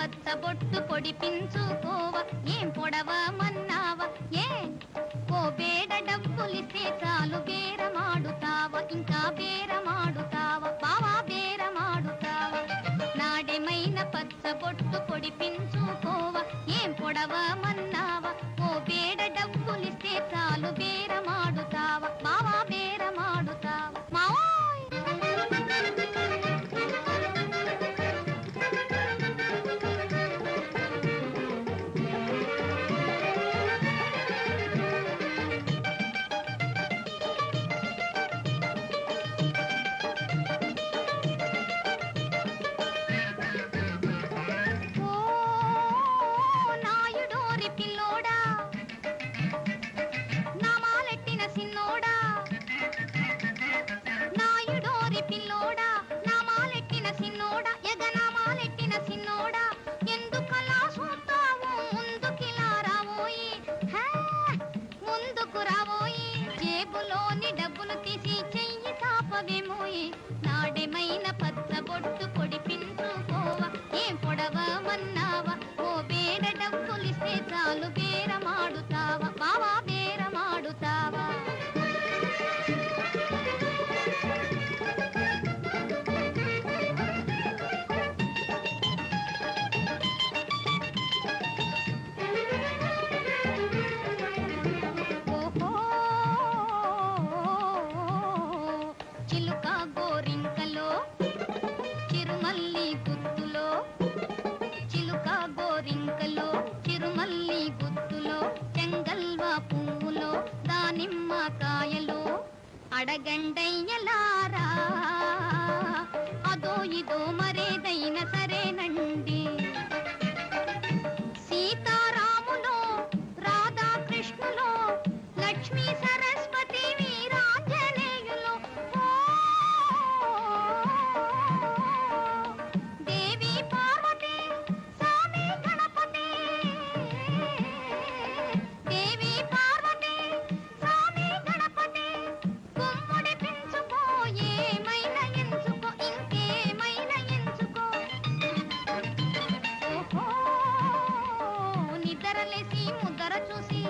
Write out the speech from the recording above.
పచ్చబొట్టు పొడిపించుకోవ ఏం పొడవమన్నావా ఏ ఓ బేడ డబ్బులిస్తే చాలు బేరమాడుతావా ఇంకా బేరమాడుతావా బావా బేరమాడుతావా నాడేమైన పచ్చబొట్టు పొడిపించుకోవా ఏం పొడవమన్నావా ఓ బేడ డబ్బులిస్తే చాలు బేరమాడుతావా బావా బేరమాడుతావా మావోయ్ నాడేమైన పచ్చబొట్టు పొడిపించుకోవా ఏం పొడవమన్నావా ఓ బేడ డబ్బులిస్తే చాలు బేరమాడుతావా బావా బేరమాడుతావా అడగండయ్యలారా అదో ఇదో మరేదైనా సరేనండి సీతారాములో రాధాకృష్ణులో లక్ష్మీ సరస్వతి వీరాంజనేయులో దేవి పార్వతి స్వామి గణపతి దేవి పార్వతి స్వామి గణపతి ఏమైనా ఎంచుకో ఇంకేమైనా ఎంచుకో ఓహో నిద్రలేసి ముద్దర చూసి